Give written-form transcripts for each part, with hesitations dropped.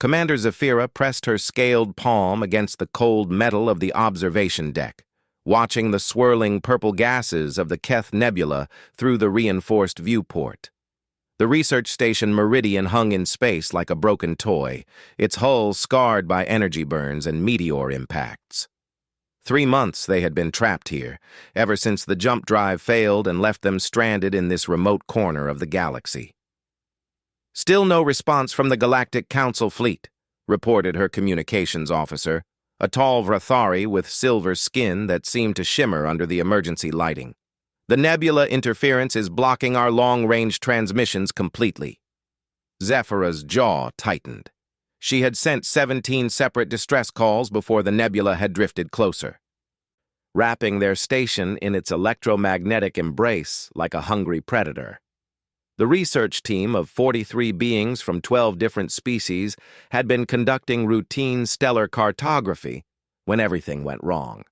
Commander Zafira pressed her scaled palm against the cold metal of the observation deck, watching the swirling purple gases of the Keth Nebula through the reinforced viewport. The research station Meridian hung in space like a broken toy, its hull scarred by energy burns and meteor impacts. 3 months they had been trapped here, ever since the jump drive failed and left them stranded in this remote corner of the galaxy. "Still no response from the Galactic Council fleet," reported her communications officer, a tall Vrathari with silver skin that seemed to shimmer under the emergency lighting. "The nebula interference is blocking our long-range transmissions completely." Zephyra's jaw tightened. She had sent 17 separate distress calls before the nebula had drifted closer, wrapping their station in its electromagnetic embrace like a hungry predator. The research team of 43 beings from 12 different species had been conducting routine stellar cartography when everything went wrong.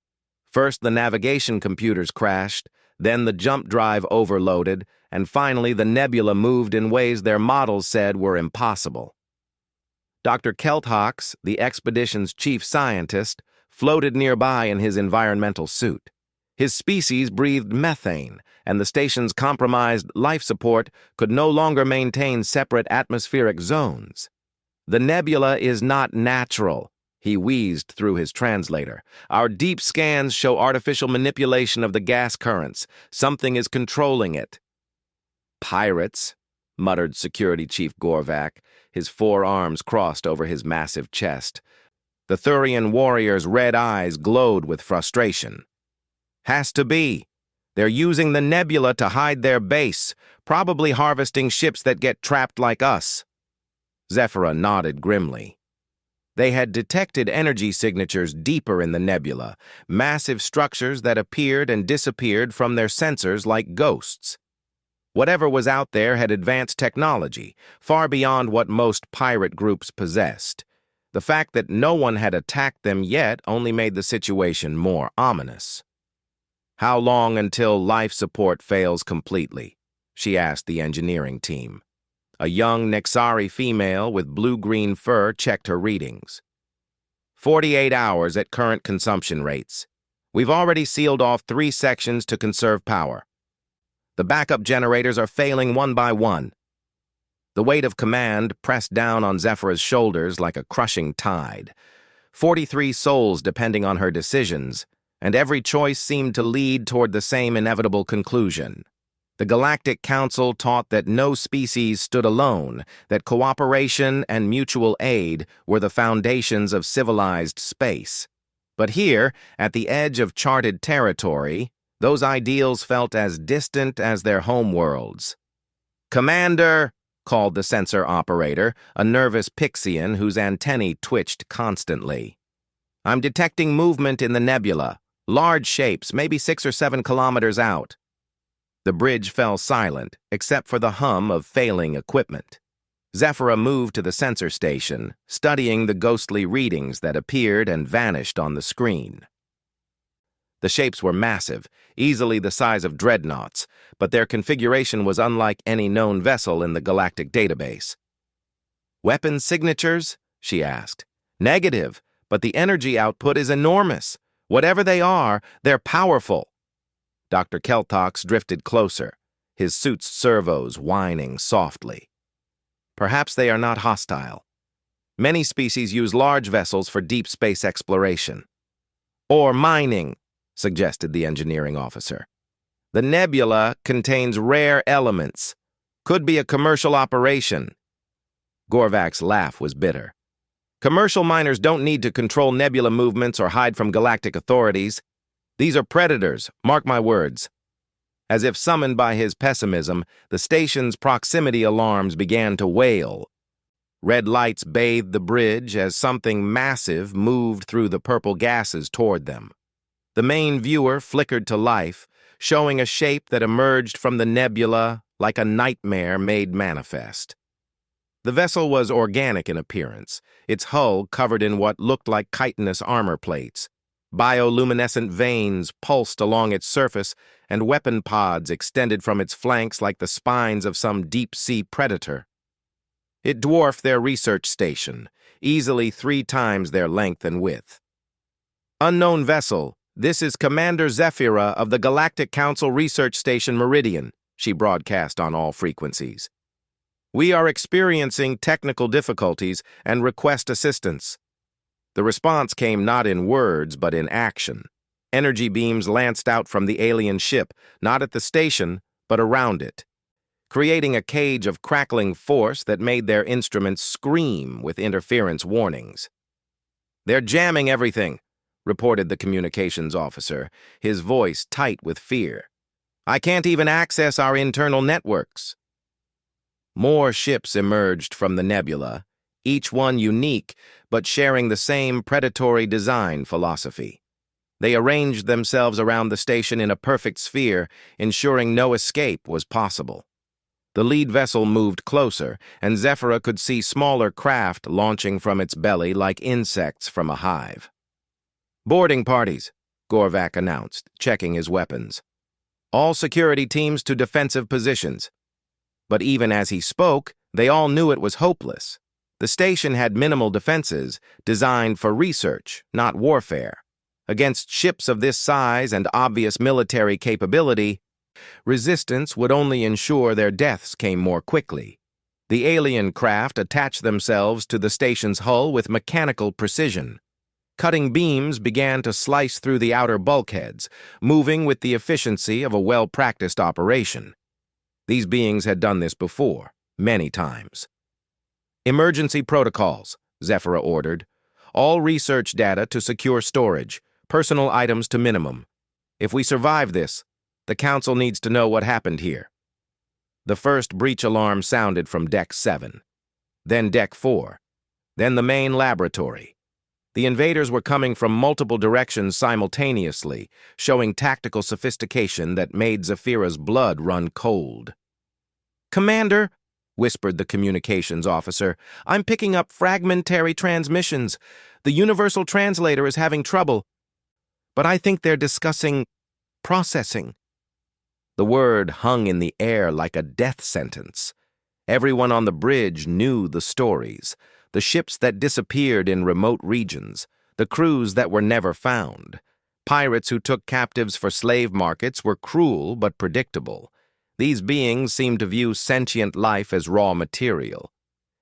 First, the navigation computers crashed, then the jump drive overloaded, and finally the nebula moved in ways their models said were impossible. Dr. Kelthox, the expedition's chief scientist, floated nearby in his environmental suit. His species breathed methane, and the station's compromised life support could no longer maintain separate atmospheric zones. "The nebula is not natural," he wheezed through his translator. "Our deep scans show artificial manipulation of the gas currents. Something is controlling it." "Pirates," muttered Security Chief Gorvac, his 4 arms crossed over his massive chest. The Thurian warrior's red eyes glowed with frustration. "Has to be. They're using the nebula to hide their base, probably harvesting ships that get trapped like us." Zephyra nodded grimly. They had detected energy signatures deeper in the nebula, massive structures that appeared and disappeared from their sensors like ghosts. Whatever was out there had advanced technology, far beyond what most pirate groups possessed. The fact that no one had attacked them yet only made the situation more ominous. "How long until life support fails completely?" she asked the engineering team. A young Nexari female with blue-green fur checked her readings. 48 hours at current consumption rates. We've already sealed off 3 sections to conserve power. The backup generators are failing one by one." The weight of command pressed down on Zephyra's shoulders like a crushing tide. 43 souls depending on her decisions, and every choice seemed to lead toward the same inevitable conclusion. The Galactic Council taught that no species stood alone, that cooperation and mutual aid were the foundations of civilized space. But here, at the edge of charted territory, those ideals felt as distant as their homeworlds. "Commander," called the sensor operator, a nervous Pixian whose antennae twitched constantly. "I'm detecting movement in the nebula. Large shapes, maybe 6 or 7 kilometers out." The bridge fell silent, except for the hum of failing equipment. Zephyra moved to the sensor station, studying the ghostly readings that appeared and vanished on the screen. The shapes were massive, easily the size of dreadnoughts, but their configuration was unlike any known vessel in the galactic database. "Weapon signatures?" she asked. "Negative, but the energy output is enormous. Whatever they are, they're powerful." Dr. Kelthox drifted closer, his suit's servos whining softly. "Perhaps they are not hostile. Many species use large vessels for deep space exploration." "Or mining," suggested the engineering officer. "The nebula contains rare elements. Could be a commercial operation." Gorvac's laugh was bitter. "Commercial miners don't need to control nebula movements or hide from galactic authorities. These are predators, mark my words." As if summoned by his pessimism, the station's proximity alarms began to wail. Red lights bathed the bridge as something massive moved through the purple gases toward them. The main viewer flickered to life, showing a shape that emerged from the nebula like a nightmare made manifest. The vessel was organic in appearance, its hull covered in what looked like chitinous armor plates. Bioluminescent veins pulsed along its surface, and weapon pods extended from its flanks like the spines of some deep-sea predator. It dwarfed their research station, easily 3 times their length and width. Unknown vessel, this is Commander Zephyra of the Galactic Council Research Station Meridian, she broadcast on all frequencies. We are experiencing technical difficulties and request assistance. The response came not in words, but in action. Energy beams lanced out from the alien ship, not at the station, but around it, creating a cage of crackling force that made their instruments scream with interference warnings. "They're jamming everything," reported the communications officer, his voice tight with fear. "I can't even access our internal networks." More ships emerged from the nebula, each one unique but sharing the same predatory design philosophy. They arranged themselves around the station in a perfect sphere, ensuring no escape was possible. The lead vessel moved closer, and Zephyra could see smaller craft launching from its belly like insects from a hive. "Boarding parties," Gorvac announced, checking his weapons. "All security teams to defensive positions." But even as he spoke, they all knew it was hopeless. The station had minimal defenses, designed for research, not warfare. Against ships of this size and obvious military capability, resistance would only ensure their deaths came more quickly. The alien craft attached themselves to the station's hull with mechanical precision. Cutting beams began to slice through the outer bulkheads, moving with the efficiency of a well-practiced operation. These beings had done this before, many times. "Emergency protocols," Zephyra ordered. "All research data to secure storage, personal items to minimum. If we survive this, the Council needs to know what happened here." The first breach alarm sounded from Deck 7, then Deck 4, then the main laboratory. The invaders were coming from multiple directions simultaneously, showing tactical sophistication that made Zephyra's blood run cold. "Commander," whispered the communications officer, "I'm picking up fragmentary transmissions. The universal translator is having trouble, but I think they're discussing processing." The word hung in the air like a death sentence. Everyone on the bridge knew the stories. The ships that disappeared in remote regions, the crews that were never found. Pirates who took captives for slave markets were cruel but predictable. These beings seemed to view sentient life as raw material.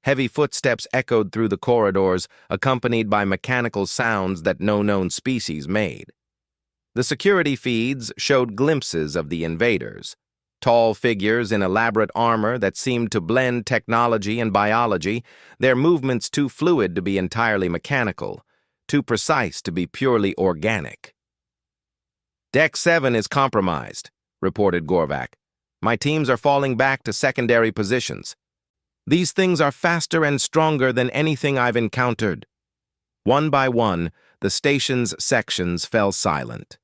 Heavy footsteps echoed through the corridors, accompanied by mechanical sounds that no known species made. The security feeds showed glimpses of the invaders. Tall figures in elaborate armor that seemed to blend technology and biology, their movements too fluid to be entirely mechanical, too precise to be purely organic. "Deck 7 is compromised," reported Gorvac. "My teams are falling back to secondary positions. These things are faster and stronger than anything I've encountered." One by one, the station's sections fell silent.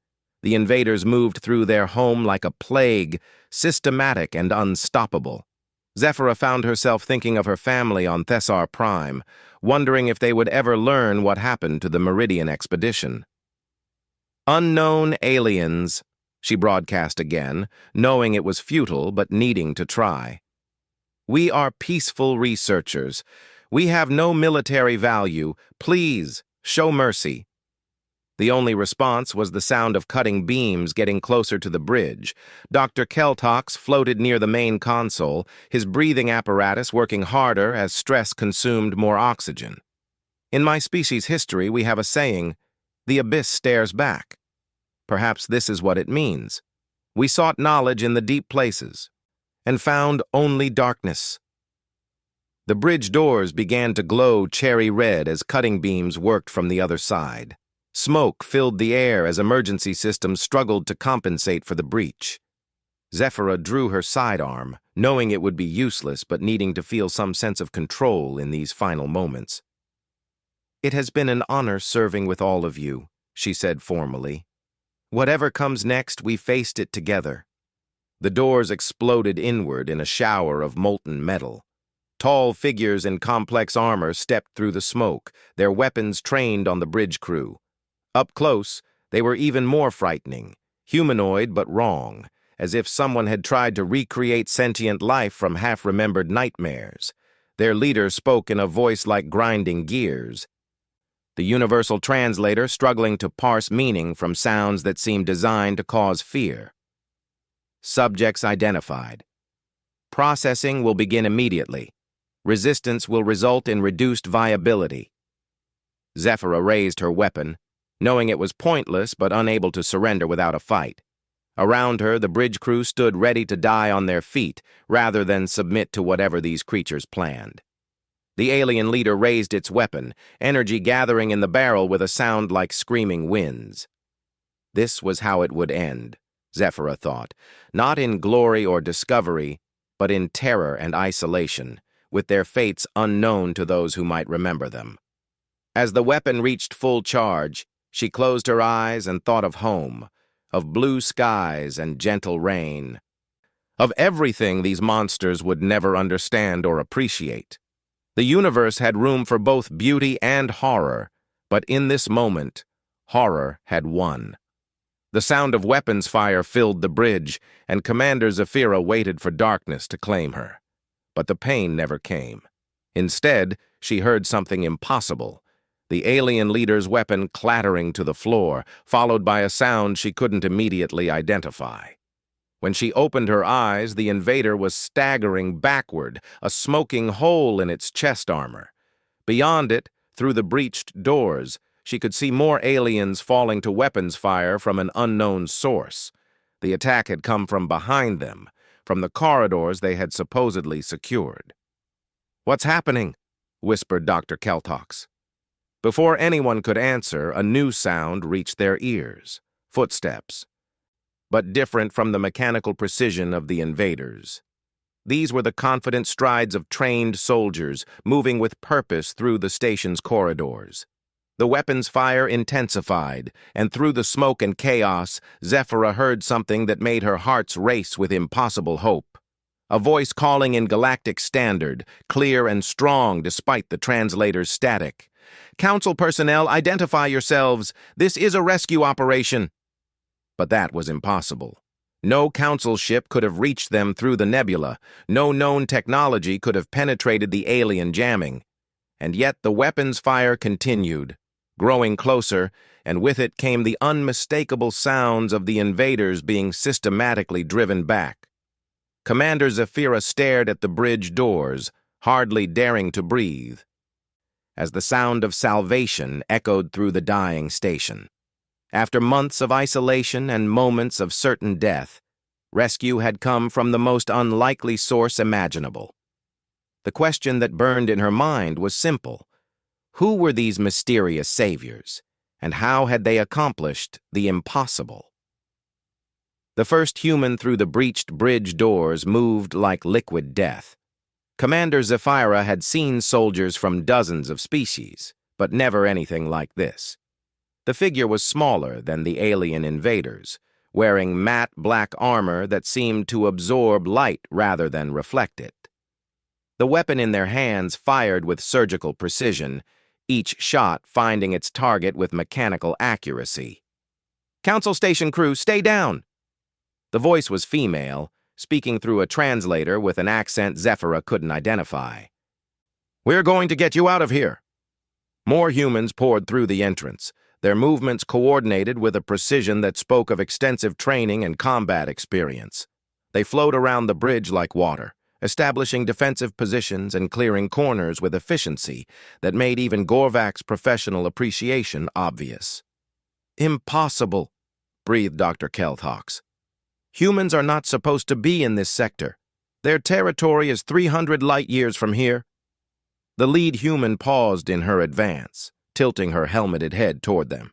The invaders moved through their home like a plague, systematic and unstoppable. Zephyra found herself thinking of her family on Thessar Prime, wondering if they would ever learn what happened to the Meridian expedition. "Unknown aliens," she broadcast again, knowing it was futile but needing to try. "We are peaceful researchers. We have no military value. Please, show mercy." The only response was the sound of cutting beams getting closer to the bridge. Dr. Keltox floated near the main console, his breathing apparatus working harder as stress consumed more oxygen. In my species' history, we have a saying, "The abyss stares back." Perhaps this is what it means. We sought knowledge in the deep places, and found only darkness. The bridge doors began to glow cherry red as cutting beams worked from the other side. Smoke filled the air as emergency systems struggled to compensate for the breach. Zephyra drew her sidearm, knowing it would be useless but needing to feel some sense of control in these final moments. "It has been an honor serving with all of you," she said formally. "Whatever comes next, we faced it together." The doors exploded inward in a shower of molten metal. Tall figures in complex armor stepped through the smoke, their weapons trained on the bridge crew. Up close, they were even more frightening, humanoid but wrong, as if someone had tried to recreate sentient life from half-remembered nightmares. Their leader spoke in a voice like grinding gears, the universal translator struggling to parse meaning from sounds that seemed designed to cause fear. Subjects identified. Processing will begin immediately. Resistance will result in reduced viability. Zephyra raised her weapon, knowing it was pointless but unable to surrender without a fight. Around her, the bridge crew stood ready to die on their feet rather than submit to whatever these creatures planned. The alien leader raised its weapon, energy gathering in the barrel with a sound like screaming winds. This was how it would end, Zephyra thought, not in glory or discovery, but in terror and isolation, with their fates unknown to those who might remember them. As the weapon reached full charge, she closed her eyes and thought of home, of blue skies and gentle rain, of everything these monsters would never understand or appreciate. The universe had room for both beauty and horror, but in this moment, horror had won. The sound of weapons fire filled the bridge, and Commander Zephyra waited for darkness to claim her. But the pain never came. Instead, she heard something impossible, the alien leader's weapon clattering to the floor, followed by a sound she couldn't immediately identify. When she opened her eyes, the invader was staggering backward, a smoking hole in its chest armor. Beyond it, through the breached doors, she could see more aliens falling to weapons fire from an unknown source. The attack had come from behind them, from the corridors they had supposedly secured. "What's happening?" whispered Dr. Keltox. Before anyone could answer, a new sound reached their ears. Footsteps. But different from the mechanical precision of the invaders. These were the confident strides of trained soldiers, moving with purpose through the station's corridors. The weapons fire intensified, and through the smoke and chaos, Zephyra heard something that made her hearts race with impossible hope. A voice calling in Galactic Standard, clear and strong despite the translator's static. "Council personnel, identify yourselves. This is a rescue operation." But that was impossible. No council ship could have reached them through the nebula. No known technology could have penetrated the alien jamming. And yet the weapons fire continued, growing closer, and with it came the unmistakable sounds of the invaders being systematically driven back. Commander Zephyra stared at the bridge doors, hardly daring to breathe, as the sound of salvation echoed through the dying station. After months of isolation and moments of certain death, rescue had come from the most unlikely source imaginable. The question that burned in her mind was simple. Who were these mysterious saviors, and how had they accomplished the impossible? The first human through the breached bridge doors moved like liquid death. Commander Zephyra had seen soldiers from dozens of species, but never anything like this. The figure was smaller than the alien invaders, wearing matte black armor that seemed to absorb light rather than reflect it. The weapon in their hands fired with surgical precision, each shot finding its target with mechanical accuracy. "Council station crew, stay down!" The voice was female, speaking through a translator with an accent Zephyra couldn't identify. "We're going to get you out of here." More humans poured through the entrance, their movements coordinated with a precision that spoke of extensive training and combat experience. They flowed around the bridge like water, establishing defensive positions and clearing corners with efficiency that made even Gorvak's professional appreciation obvious. "Impossible," breathed Dr. Keltox. "Humans are not supposed to be in this sector. Their territory is 300 light-years from here." The lead human paused in her advance, tilting her helmeted head toward them.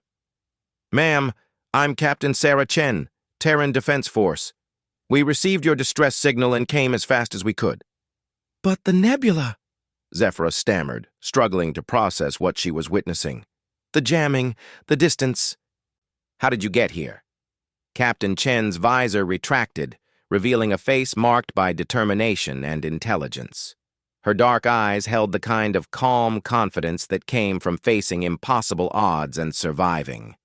"Ma'am, I'm Captain Sarah Chen, Terran Defense Force. We received your distress signal and came as fast as we could." "But the nebula," Zephyra stammered, struggling to process what she was witnessing. "The jamming, the distance." "How did you get here?" Captain Chen's visor retracted, revealing a face marked by determination and intelligence. Her dark eyes held the kind of calm confidence that came from facing impossible odds and surviving.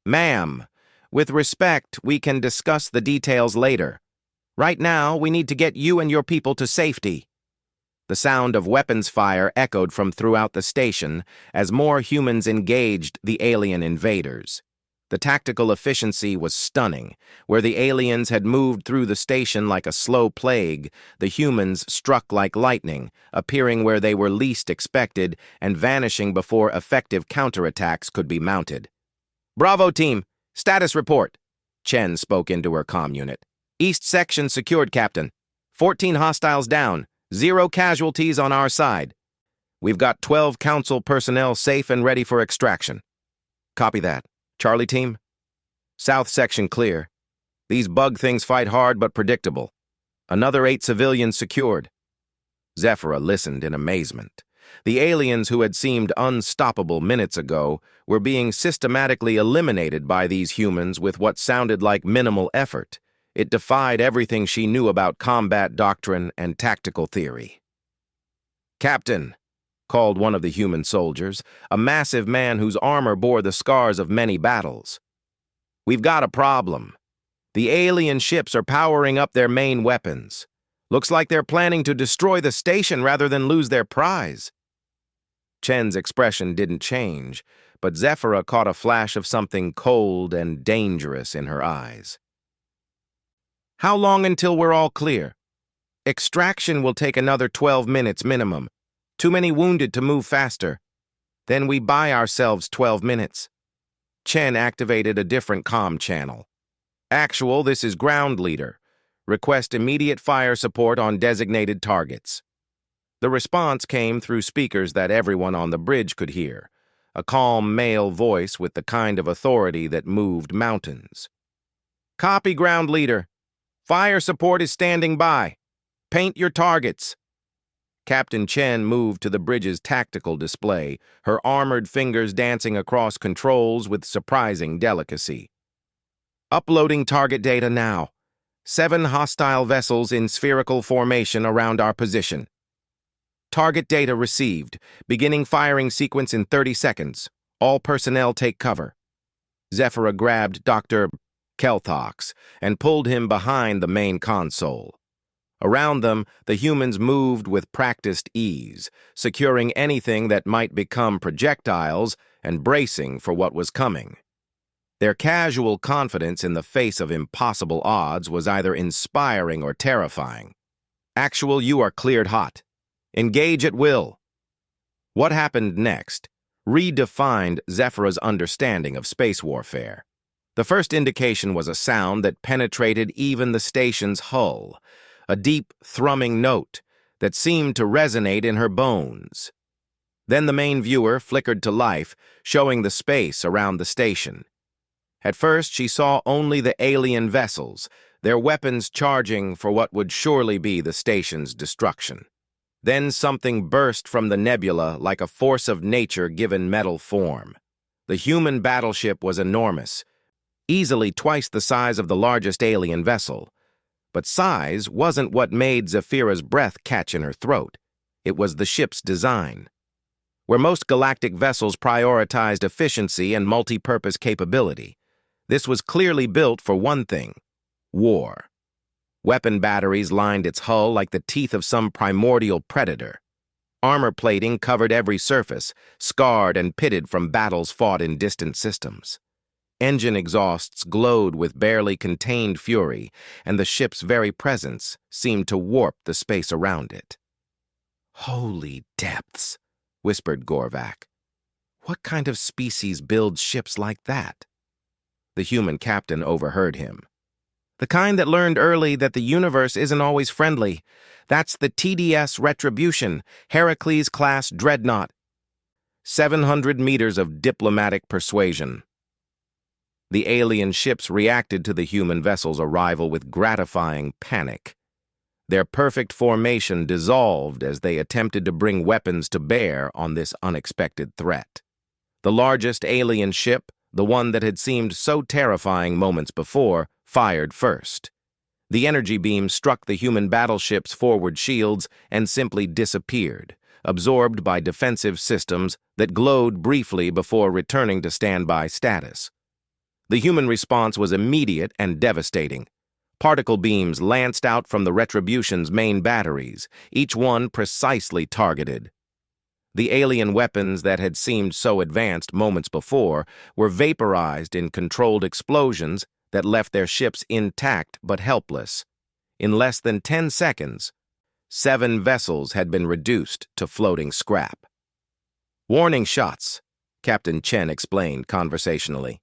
"Ma'am, with respect, we can discuss the details later. Right now, we need to get you and your people to safety." The sound of weapons fire echoed from throughout the station as more humans engaged the alien invaders. The tactical efficiency was stunning. Where the aliens had moved through the station like a slow plague, the humans struck like lightning, appearing where they were least expected and vanishing before effective counterattacks could be mounted. "Bravo, team! Status report!" Chen spoke into her comm unit. "East section secured, Captain. 14 hostiles down. 0 casualties on our side. We've got 12 Council personnel safe and ready for extraction." "Copy that. Charlie team?" "South section clear. These bug things fight hard but predictable. Another 8 civilians secured." Zephyra listened in amazement. The aliens who had seemed unstoppable minutes ago were being systematically eliminated by these humans with what sounded like minimal effort. It defied everything she knew about combat doctrine and tactical theory. "Captain," called one of the human soldiers, a massive man whose armor bore the scars of many battles. "We've got a problem. The alien ships are powering up their main weapons. Looks like they're planning to destroy the station rather than lose their prize." Chen's expression didn't change, but Zephyra caught a flash of something cold and dangerous in her eyes. "How long until we're all clear?" "Extraction will take another 12 minutes minimum. Too many wounded to move faster. Then we buy ourselves 12 minutes. Chen activated a different comm channel. "Actual, this is Ground Leader. Request immediate fire support on designated targets." The response came through speakers that everyone on the bridge could hear, a calm male voice with the kind of authority that moved mountains. "Copy, Ground Leader. Fire support is standing by. Paint your targets." Captain Chen moved to the bridge's tactical display, her armored fingers dancing across controls with surprising delicacy. "Uploading target data now. 7 hostile vessels in spherical formation around our position. Target data received. Beginning firing sequence in 30 seconds. All personnel take cover." Zephyra grabbed Dr. Kelthox and pulled him behind the main console. Around them, the humans moved with practiced ease, securing anything that might become projectiles and bracing for what was coming. Their casual confidence in the face of impossible odds was either inspiring or terrifying. "Actual, you are cleared hot. Engage at will." What happened next redefined Zephyra's understanding of space warfare. The first indication was a sound that penetrated even the station's hull, a deep, thrumming note that seemed to resonate in her bones. Then the main viewer flickered to life, showing the space around the station. At first, she saw only the alien vessels, their weapons charging for what would surely be the station's destruction. Then something burst from the nebula like a force of nature given metal form. The human battleship was enormous, easily twice the size of the largest alien vessel. But size wasn't what made Zephyra's breath catch in her throat. It was the ship's design. Where most galactic vessels prioritized efficiency and multi-purpose capability, this was clearly built for one thing: war. Weapon batteries lined its hull like the teeth of some primordial predator. Armor plating covered every surface, scarred and pitted from battles fought in distant systems. Engine exhausts glowed with barely contained fury, and the ship's very presence seemed to warp the space around it. "Holy depths," whispered Gorvac. "What kind of species builds ships like that?" The human captain overheard him. "The kind that learned early that the universe isn't always friendly. That's the TDS Retribution, Heracles-class dreadnought. 700 meters of diplomatic persuasion." The alien ships reacted to the human vessel's arrival with gratifying panic. Their perfect formation dissolved as they attempted to bring weapons to bear on this unexpected threat. The largest alien ship, the one that had seemed so terrifying moments before, fired first. The energy beam struck the human battleship's forward shields and simply disappeared, absorbed by defensive systems that glowed briefly before returning to standby status. The human response was immediate and devastating. Particle beams lanced out from the Retribution's main batteries, each one precisely targeted. The alien weapons that had seemed so advanced moments before were vaporized in controlled explosions that left their ships intact but helpless. In less than 10 seconds, 7 vessels had been reduced to floating scrap. "Warning shots," Captain Chen explained conversationally.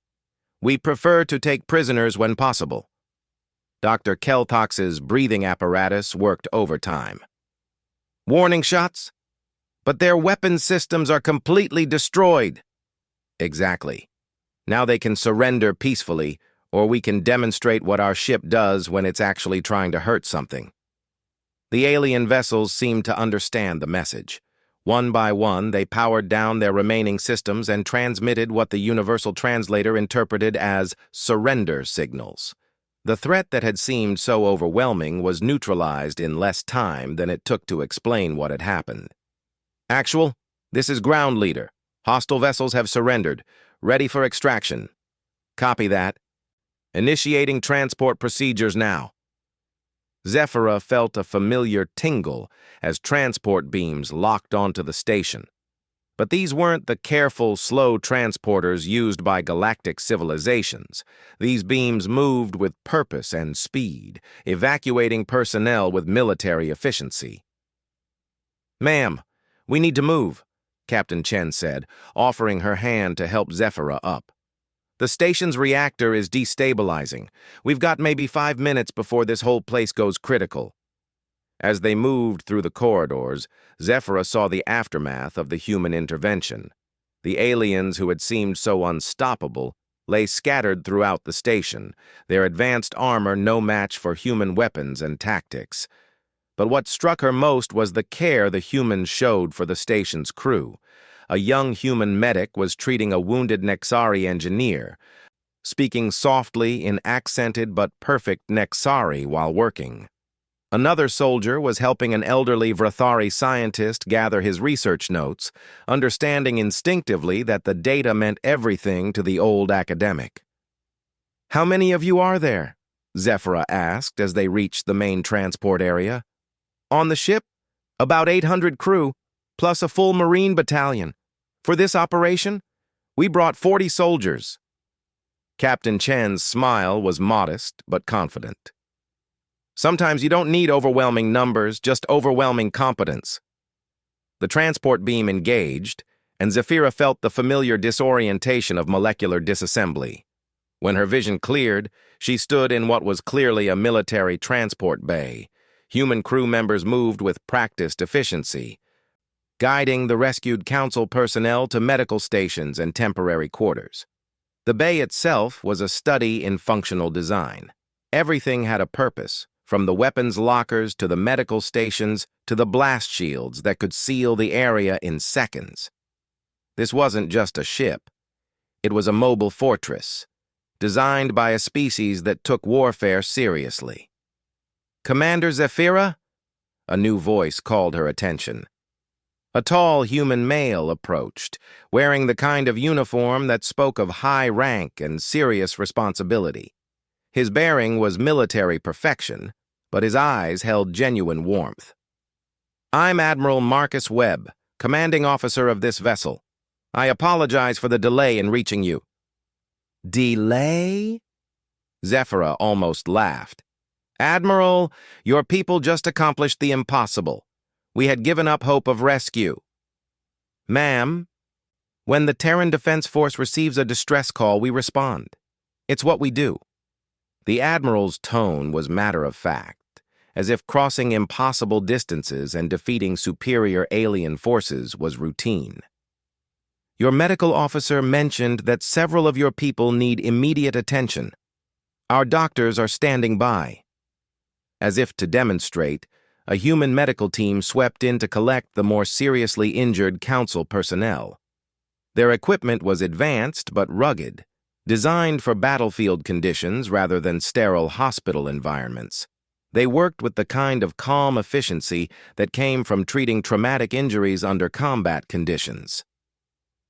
"We prefer to take prisoners when possible." Dr. Keltox's breathing apparatus worked overtime. "Warning shots? But their weapon systems are completely destroyed." "Exactly. Now they can surrender peacefully, or we can demonstrate what our ship does when it's actually trying to hurt something." The alien vessels seemed to understand the message. One by one, they powered down their remaining systems and transmitted what the Universal Translator interpreted as surrender signals. The threat that had seemed so overwhelming was neutralized in less time than it took to explain what had happened. "Actual, this is Ground Leader. Hostile vessels have surrendered. Ready for extraction." "Copy that. Initiating transport procedures now." Zephyra felt a familiar tingle as transport beams locked onto the station. But these weren't the careful, slow transporters used by galactic civilizations. These beams moved with purpose and speed, evacuating personnel with military efficiency. "Ma'am, we need to move," Captain Chen said, offering her hand to help Zephyra up. "The station's reactor is destabilizing. We've got maybe 5 minutes before this whole place goes critical." As they moved through the corridors, Zephyra saw the aftermath of the human intervention. The aliens who had seemed so unstoppable lay scattered throughout the station, their advanced armor no match for human weapons and tactics. But what struck her most was the care the humans showed for the station's crew. A young human medic was treating a wounded Nexari engineer, speaking softly in accented but perfect Nexari while working. Another soldier was helping an elderly Vrathari scientist gather his research notes, understanding instinctively that the data meant everything to the old academic. "How many of you are there?" Zephyra asked as they reached the main transport area. "On the ship? About 800 crew, plus a full Marine battalion. For this operation, we brought 40 soldiers." Captain Chen's smile was modest but confident. "Sometimes you don't need overwhelming numbers, just overwhelming competence." The transport beam engaged, and Zephyra felt the familiar disorientation of molecular disassembly. When her vision cleared, she stood in what was clearly a military transport bay. Human crew members moved with practiced efficiency, guiding the rescued council personnel to medical stations and temporary quarters. The bay itself was a study in functional design. Everything had a purpose, from the weapons lockers to the medical stations to the blast shields that could seal the area in seconds. This wasn't just a ship. It was a mobile fortress, designed by a species that took warfare seriously. "Commander Zephyra?" A new voice called her attention. A tall human male approached, wearing the kind of uniform that spoke of high rank and serious responsibility. His bearing was military perfection, but his eyes held genuine warmth. "I'm Admiral Marcus Webb, commanding officer of this vessel. I apologize for the delay in reaching you." "Delay?" Zephyra almost laughed. "Admiral, your people just accomplished the impossible. We had given up hope of rescue." "Ma'am, when the Terran Defense Force receives a distress call, we respond. It's what we do." The Admiral's tone was matter-of-fact, as if crossing impossible distances and defeating superior alien forces was routine. "Your medical officer mentioned that several of your people need immediate attention. Our doctors are standing by." As if to demonstrate, a human medical team swept in to collect the more seriously injured council personnel. Their equipment was advanced but rugged, designed for battlefield conditions rather than sterile hospital environments. They worked with the kind of calm efficiency that came from treating traumatic injuries under combat conditions.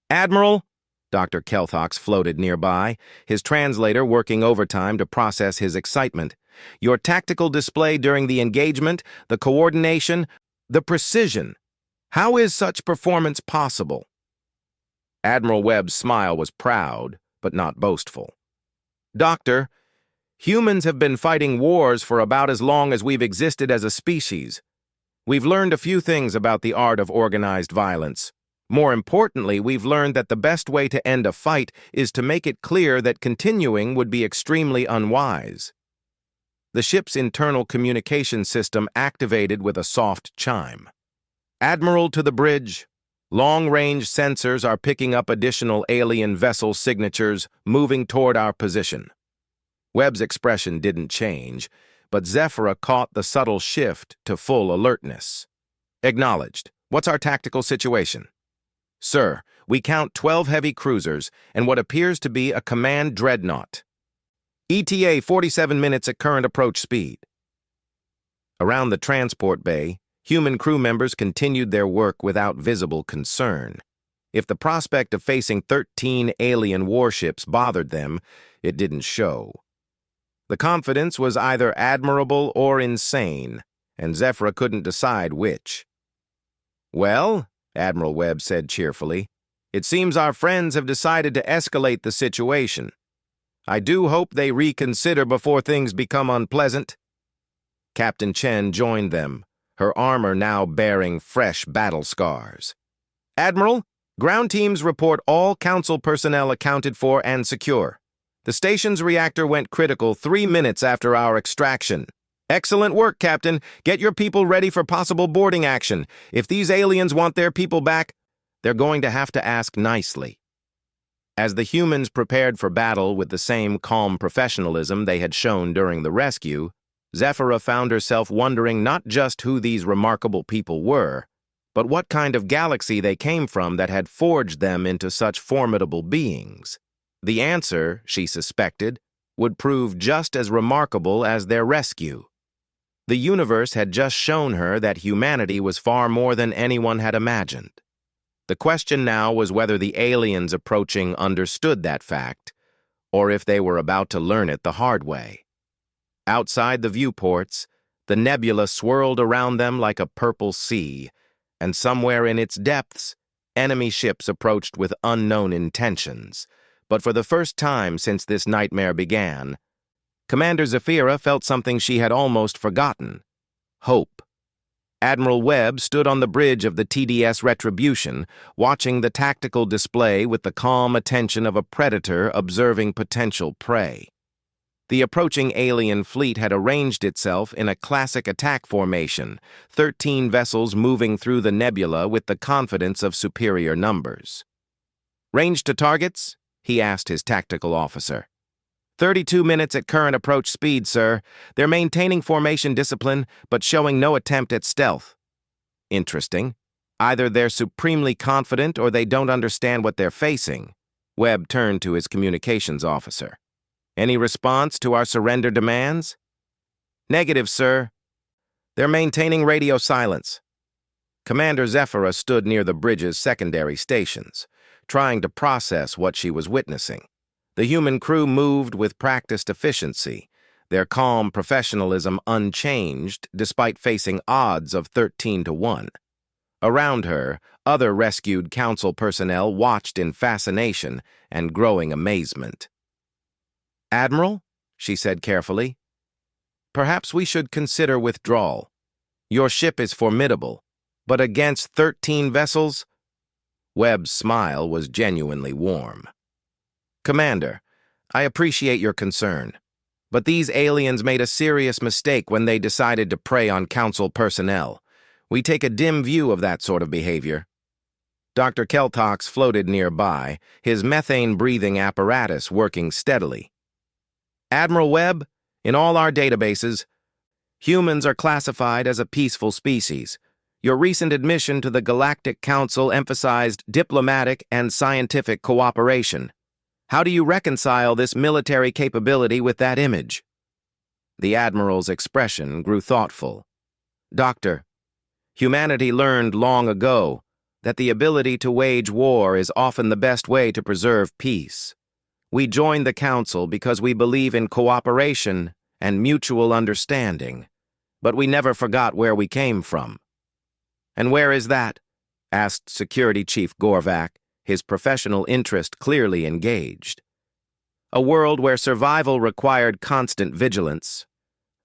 "Admiral," Dr. Kelthox floated nearby, his translator working overtime to process his excitement. Your tactical display during the engagement, the coordination, the precision. How is such performance possible?" Admiral Webb's smile was proud, but not boastful. "Doctor, humans have been fighting wars for about as long as we've existed as a species. We've learned a few things about the art of organized violence. More importantly, we've learned that the best way to end a fight is to make it clear that continuing would be extremely unwise." The ship's internal communication system activated with a soft chime. "Admiral to the bridge. Long-range sensors are picking up additional alien vessel signatures moving toward our position." Webb's expression didn't change, but Zephyra caught the subtle shift to full alertness. "Acknowledged. What's our tactical situation?" "Sir, we count 12 heavy cruisers and what appears to be a command dreadnought. ETA 47 minutes at current approach speed." Around the transport bay, human crew members continued their work without visible concern. If the prospect of facing 13 alien warships bothered them, it didn't show. The confidence was either admirable or insane, and Zephyra couldn't decide which. "Well," Admiral Webb said cheerfully, "it seems our friends have decided to escalate the situation. I do hope they reconsider before things become unpleasant." Captain Chen joined them, her armor now bearing fresh battle scars. "Admiral, ground teams report all Council personnel accounted for and secure. The station's reactor went critical 3 minutes after our extraction. Excellent work, Captain. Get your people ready for possible boarding action. If these aliens want their people back, they're going to have to ask nicely." As the humans prepared for battle with the same calm professionalism they had shown during the rescue, Zephyra found herself wondering not just who these remarkable people were, but what kind of galaxy they came from that had forged them into such formidable beings. The answer, she suspected, would prove just as remarkable as their rescue. The universe had just shown her that humanity was far more than anyone had imagined. The question now was whether the aliens approaching understood that fact, or if they were about to learn it the hard way. Outside the viewports, the nebula swirled around them like a purple sea, and somewhere in its depths, enemy ships approached with unknown intentions. But for the first time since this nightmare began, Commander Zephyra felt something she had almost forgotten: hope. Admiral Webb stood on the bridge of the TDS Retribution, watching the tactical display with the calm attention of a predator observing potential prey. The approaching alien fleet had arranged itself in a classic attack formation, 13 vessels moving through the nebula with the confidence of superior numbers. "Range to targets?" he asked his tactical officer. 32 minutes at current approach speed, sir. They're maintaining formation discipline, but showing no attempt at stealth." "Interesting. Either they're supremely confident or they don't understand what they're facing." Webb turned to his communications officer. "Any response to our surrender demands?" "Negative, sir. They're maintaining radio silence." Commander Zephyra stood near the bridge's secondary stations, trying to process what she was witnessing. The human crew moved with practiced efficiency, their calm professionalism unchanged despite facing odds of 13-1. Around her, other rescued Council personnel watched in fascination and growing amazement. "Admiral," she said carefully, "perhaps we should consider withdrawal. Your ship is formidable, but against 13 vessels?" Webb's smile was genuinely warm. "Commander, I appreciate your concern, but these aliens made a serious mistake when they decided to prey on Council personnel. We take a dim view of that sort of behavior." Dr. Keltox floated nearby, his methane-breathing apparatus working steadily. "Admiral Webb, in all our databases, humans are classified as a peaceful species. Your recent admission to the Galactic Council emphasized diplomatic and scientific cooperation. How do you reconcile this military capability with that image?" The Admiral's expression grew thoughtful. "Doctor, humanity learned long ago that the ability to wage war is often the best way to preserve peace. We joined the Council because we believe in cooperation and mutual understanding, but we never forgot where we came from. "And where is that?" asked Security Chief Gorvac, his professional interest clearly engaged. "A world where survival required constant vigilance.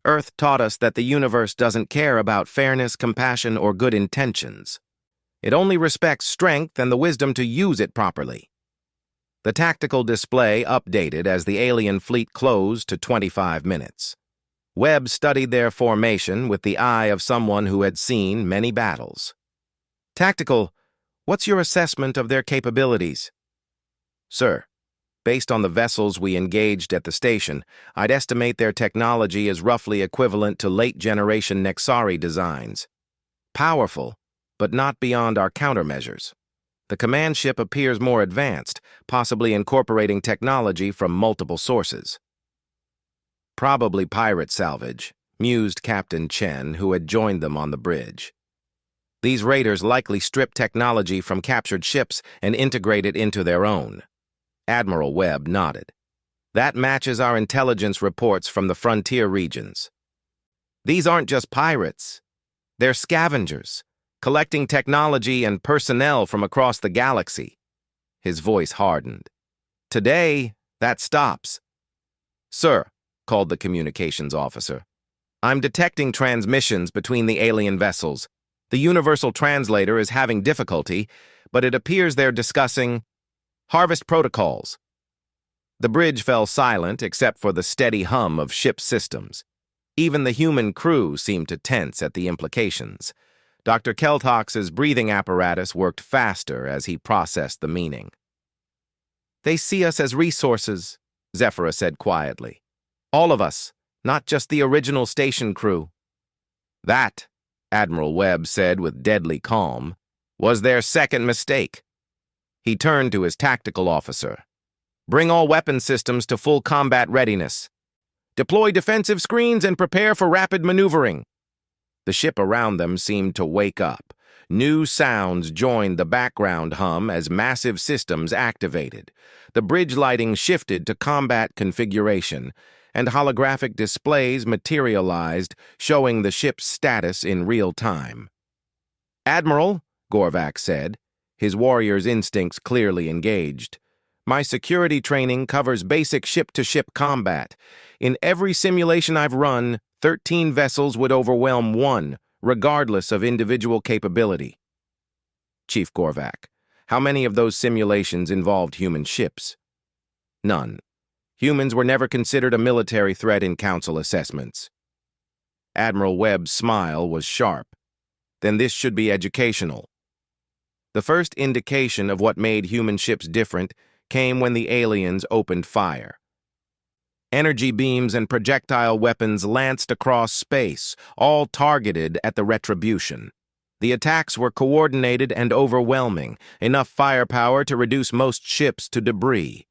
Earth taught us that the universe doesn't care about fairness, compassion, or good intentions. It only respects strength and the wisdom to use it properly." The tactical display updated as the alien fleet closed to 25 minutes. Webb studied their formation with the eye of someone who had seen many battles. "Tactical, what's your assessment of their capabilities?" "Sir, based on the vessels we engaged at the station, I'd estimate their technology is roughly equivalent to late-generation Nexari designs. Powerful, but not beyond our countermeasures. The command ship appears more advanced, possibly incorporating technology from multiple sources." "Probably pirate salvage," mused Captain Chen, who had joined them on the bridge. "These raiders likely strip technology from captured ships and integrate it into their own." Admiral Webb nodded. "That matches our intelligence reports from the frontier regions. These aren't just pirates. They're scavengers, collecting technology and personnel from across the galaxy." His voice hardened. "Today, that stops." "Sir," called the communications officer, "I'm detecting transmissions between the alien vessels. The universal translator is having difficulty, but it appears they're discussing harvest protocols." The bridge fell silent except for the steady hum of ship systems. Even the human crew seemed to tense at the implications. Dr. Keltox's breathing apparatus worked faster as he processed the meaning. "They see us as resources," Zephyra said quietly. "All of us, not just the original station crew." "That," Admiral Webb said with deadly calm, "was their second mistake." He turned to his tactical officer. "Bring all weapon systems to full combat readiness. Deploy defensive screens and prepare for rapid maneuvering." The ship around them seemed to wake up. New sounds joined the background hum as massive systems activated. The bridge lighting shifted to combat configuration, and holographic displays materialized, showing the ship's status in real time. "Admiral," Gorvac said, his warrior's instincts clearly engaged, "my security training covers basic ship-to-ship combat. In every simulation I've run, 13 vessels would overwhelm one, regardless of individual capability." "Chief Gorvac, how many of those simulations involved human ships?" "None. Humans were never considered a military threat in Council assessments." Admiral Webb's smile was sharp. "Then this should be educational." The first indication of what made human ships different came when the aliens opened fire. Energy beams and projectile weapons lanced across space, all targeted at the Retribution. The attacks were coordinated and overwhelming, enough firepower to reduce most ships to debris.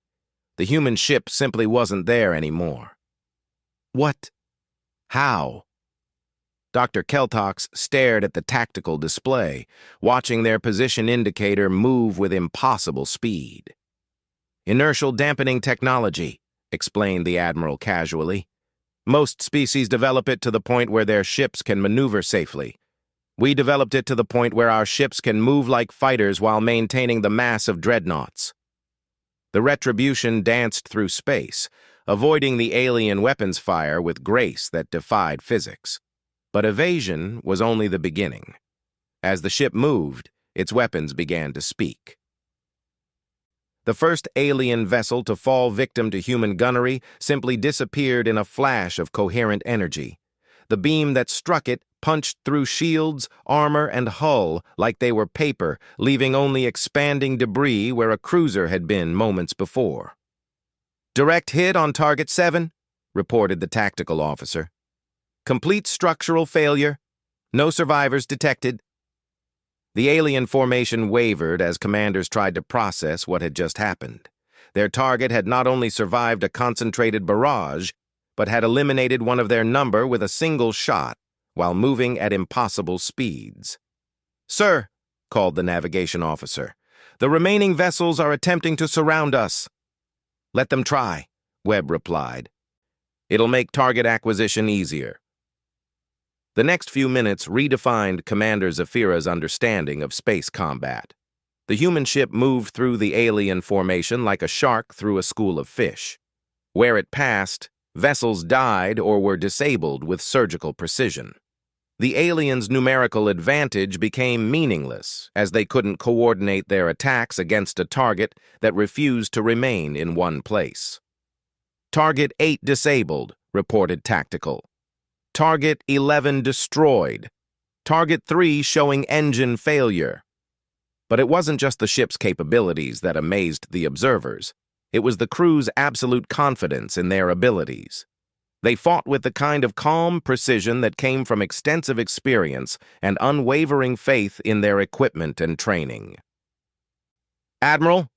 The human ship simply wasn't there anymore. "What? How?" Dr. Keltox stared at the tactical display, watching their position indicator move with impossible speed. "Inertial dampening technology," explained the Admiral casually. "Most species develop it to the point where their ships can maneuver safely. We developed it to the point where our ships can move like fighters while maintaining the mass of dreadnoughts." The Retribution danced through space, avoiding the alien weapons fire with grace that defied physics. But evasion was only the beginning. As the ship moved, its weapons began to speak. The first alien vessel to fall victim to human gunnery simply disappeared in a flash of coherent energy. The beam that struck it punched through shields, armor, and hull like they were paper, leaving only expanding debris where a cruiser had been moments before. "Direct hit on Target 7, reported the tactical officer. "Complete structural failure. No survivors detected." The alien formation wavered as commanders tried to process what had just happened. Their target had not only survived a concentrated barrage, but had eliminated one of their number with a single shot while moving at impossible speeds. "Sir," called the navigation officer, "the remaining vessels are attempting to surround us." "Let them try," Webb replied. It'll make target acquisition easier. The next few minutes redefined Commander Zafira's understanding of space combat. The human ship moved through the alien formation like a shark through a school of fish. Where it passed, vessels died or were disabled with surgical precision. The aliens' numerical advantage became meaningless, as they couldn't coordinate their attacks against a target that refused to remain in one place. Target 8 disabled, reported Tactical. Target 11 destroyed. Target 3 showing engine failure. But it wasn't just the ship's capabilities that amazed the observers. It was the crew's absolute confidence in their abilities. They fought with the kind of calm precision that came from extensive experience and unwavering faith in their equipment and training. "Admiral,"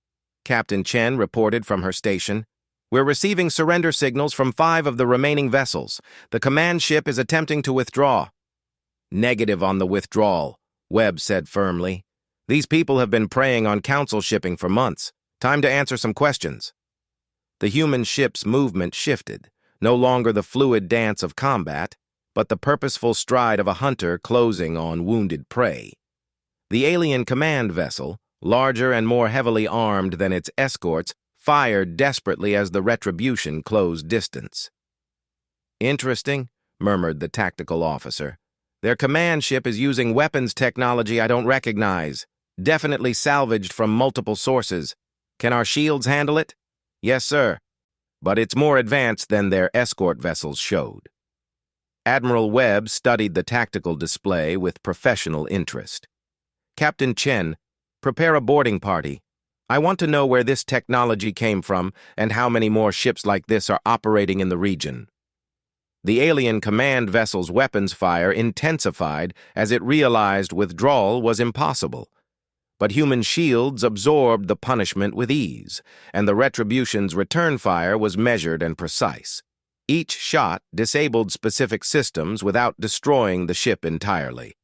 Captain Chen reported from her station, "we're receiving surrender signals from 5 of the remaining vessels. The command ship is attempting to withdraw." "Negative on the withdrawal," Webb said firmly. "These people have been preying on council shipping for months. Time to answer some questions." The human ship's movement shifted. No longer the fluid dance of combat, but the purposeful stride of a hunter closing on wounded prey. The alien command vessel, larger and more heavily armed than its escorts, fired desperately as the retribution closed distance. "Interesting," murmured the tactical officer. "Their command ship is using weapons technology I don't recognize, definitely salvaged from multiple sources. Can our shields handle it?" "Yes, sir. But it's more advanced than their escort vessels showed." Admiral Webb studied the tactical display with professional interest. "Captain Chen, prepare a boarding party. I want to know where this technology came from and how many more ships like this are operating in the region." The alien command vessel's weapons fire intensified as it realized withdrawal was impossible. But human shields absorbed the punishment with ease, and the Retribution's return fire was measured and precise. Each shot disabled specific systems without destroying the ship entirely.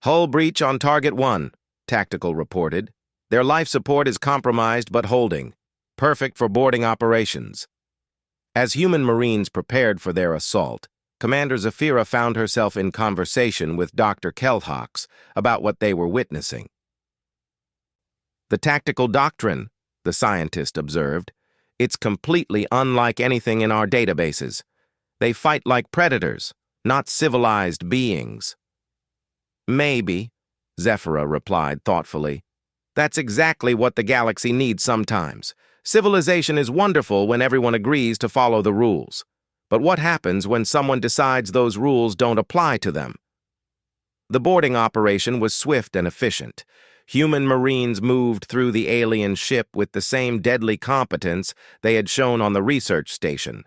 "Hull breach on Target 1, Tactical reported. "Their life support is compromised but holding. Perfect for boarding operations." As human Marines prepared for their assault, Commander Zafira found herself in conversation with Dr. Kelhox about what they were witnessing. "The tactical doctrine," the scientist observed. "It's completely unlike anything in our databases. They fight like predators, not civilized beings." "Maybe," Zafira replied thoughtfully. "That's exactly what the galaxy needs sometimes. Civilization is wonderful when everyone agrees to follow the rules. But what happens when someone decides those rules don't apply to them?" The boarding operation was swift and efficient. Human Marines moved through the alien ship with the same deadly competence they had shown on the research station.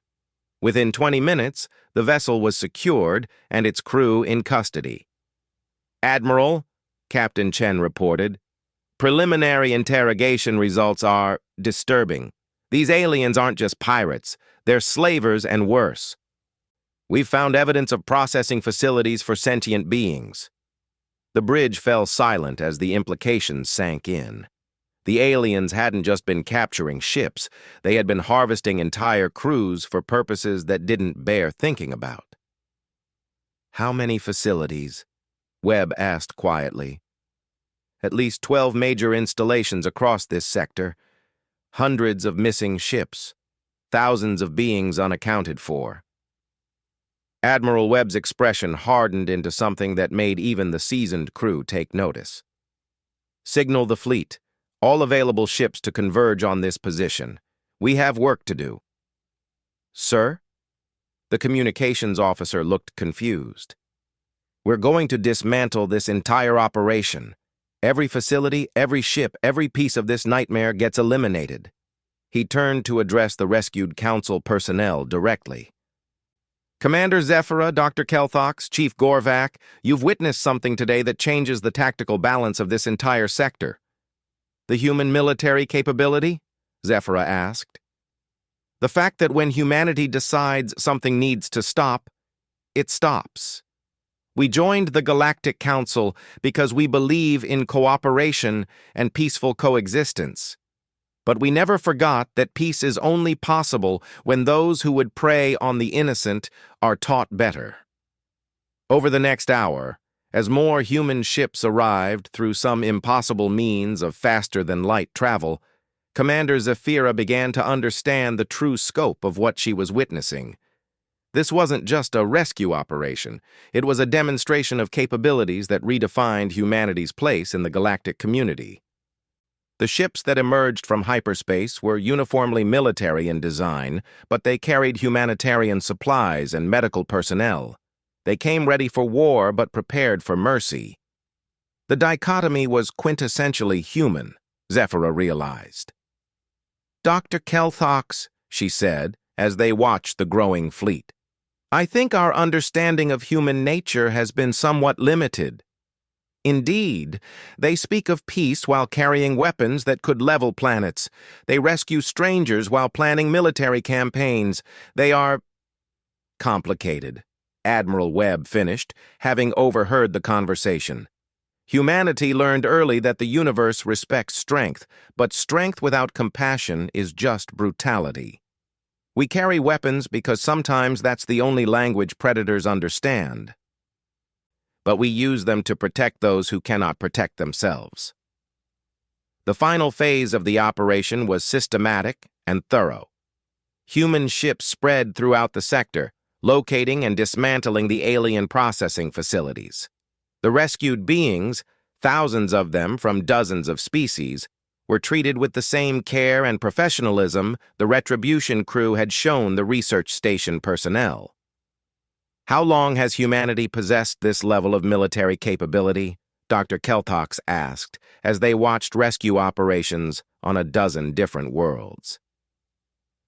Within 20 minutes, the vessel was secured and its crew in custody. "Admiral," Captain Chen reported, "preliminary interrogation results are disturbing. These aliens aren't just pirates, they're slavers and worse. We've found evidence of processing facilities for sentient beings." The bridge fell silent as the implications sank in. The aliens hadn't just been capturing ships, they had been harvesting entire crews for purposes that didn't bear thinking about. "How many facilities?" Webb asked quietly. "At least 12 major installations across this sector, hundreds of missing ships, thousands of beings unaccounted for." Admiral Webb's expression hardened into something that made even the seasoned crew take notice. "Signal the fleet. All available ships to converge on this position. We have work to do." "Sir?" The communications officer looked confused. "We're going to dismantle this entire operation. Every facility, every ship, every piece of this nightmare gets eliminated." He turned to address the rescued council personnel directly. "Commander Zafira, Dr. Kelthox, Chief Gorvac, you've witnessed something today that changes the tactical balance of this entire sector." "The human military capability?" Zafira asked. "The fact that when humanity decides something needs to stop, it stops. We joined the Galactic Council because we believe in cooperation and peaceful coexistence. But we never forgot that peace is only possible when those who would prey on the innocent are taught better. Over the next hour, as more human ships arrived through some impossible means of faster-than-light travel, Commander Zephyra began to understand the true scope of what she was witnessing. This wasn't just a rescue operation. It was a demonstration of capabilities that redefined humanity's place in the galactic community. The ships that emerged from hyperspace were uniformly military in design, but they carried humanitarian supplies and medical personnel. They came ready for war but prepared for mercy. The dichotomy was quintessentially human, Zephyra realized. "Dr. Kelthox," she said, as they watched the growing fleet, "I think our understanding of human nature has been somewhat limited. Indeed, they speak of peace while carrying weapons that could level planets. They rescue strangers while planning military campaigns. They are complicated," Admiral Webb finished, having overheard the conversation. "Humanity learned early that the universe respects strength, but strength without compassion is just brutality. We carry weapons because sometimes that's the only language predators understand. But we use them to protect those who cannot protect themselves." The final phase of the operation was systematic and thorough. Human ships spread throughout the sector, locating and dismantling the alien processing facilities. The rescued beings, thousands of them from dozens of species, were treated with the same care and professionalism the Retribution crew had shown the research station personnel. "How long has humanity possessed this level of military capability?" Dr. Kelthox asked as they watched rescue operations on a dozen different worlds.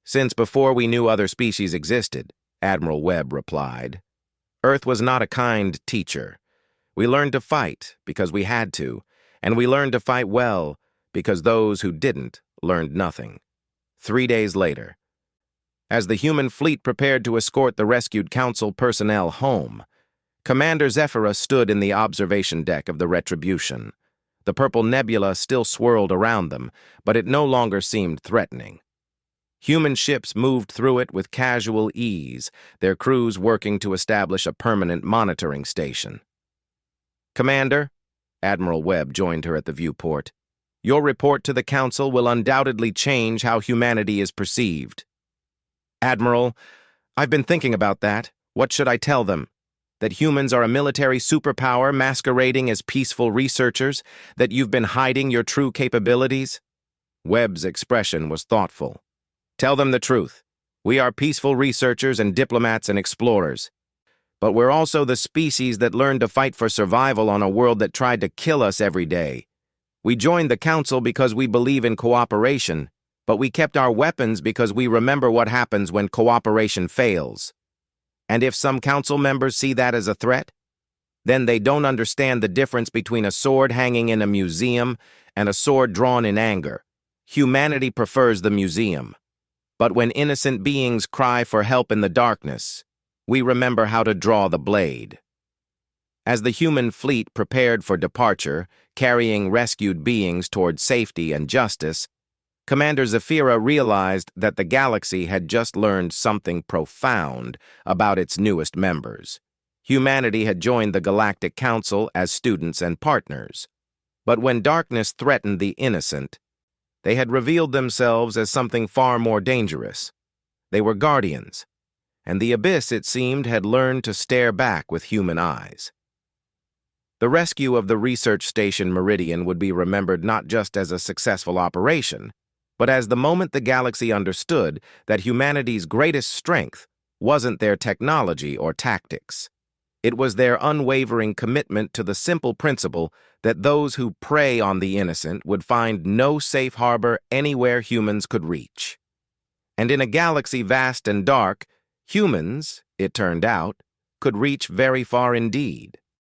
"Since before we knew other species existed," Admiral Webb replied. "Earth was not a kind teacher. We learned to fight because we had to, and we learned to fight well because those who didn't learned nothing." 3 days later, as the human fleet prepared to escort the rescued Council personnel home, Commander Zephyra stood in the observation deck of the Retribution. The purple nebula still swirled around them, but it no longer seemed threatening. Human ships moved through it with casual ease, their crews working to establish a permanent monitoring station. "Commander," Admiral Webb joined her at the viewport, "your report to the Council will undoubtedly change how humanity is perceived." "Admiral, I've been thinking about that. What should I tell them? That humans are a military superpower masquerading as peaceful researchers? That you've been hiding your true capabilities?" Webb's expression was thoughtful. "Tell them the truth. We are peaceful researchers and diplomats and explorers. But we're also the species that learned to fight for survival on a world that tried to kill us every day. We joined the Council because we believe in cooperation, but we kept our weapons because we remember what happens when cooperation fails. And if some Council members see that as a threat, then they don't understand the difference between a sword hanging in a museum and a sword drawn in anger. Humanity prefers the museum. But when innocent beings cry for help in the darkness, we remember how to draw the blade." As the human fleet prepared for departure, carrying rescued beings toward safety and justice, Commander Zephyra realized that the galaxy had just learned something profound about its newest members. Humanity had joined the Galactic Council as students and partners. But when darkness threatened the innocent, they had revealed themselves as something far more dangerous. They were guardians, and the abyss, it seemed, had learned to stare back with human eyes. The rescue of the research station Meridian would be remembered not just as a successful operation, but as the moment the galaxy understood that humanity's greatest strength wasn't their technology or tactics. It was their unwavering commitment to the simple principle that those who prey on the innocent would find no safe harbor anywhere humans could reach. And in a galaxy vast and dark, humans, it turned out, could reach very far indeed.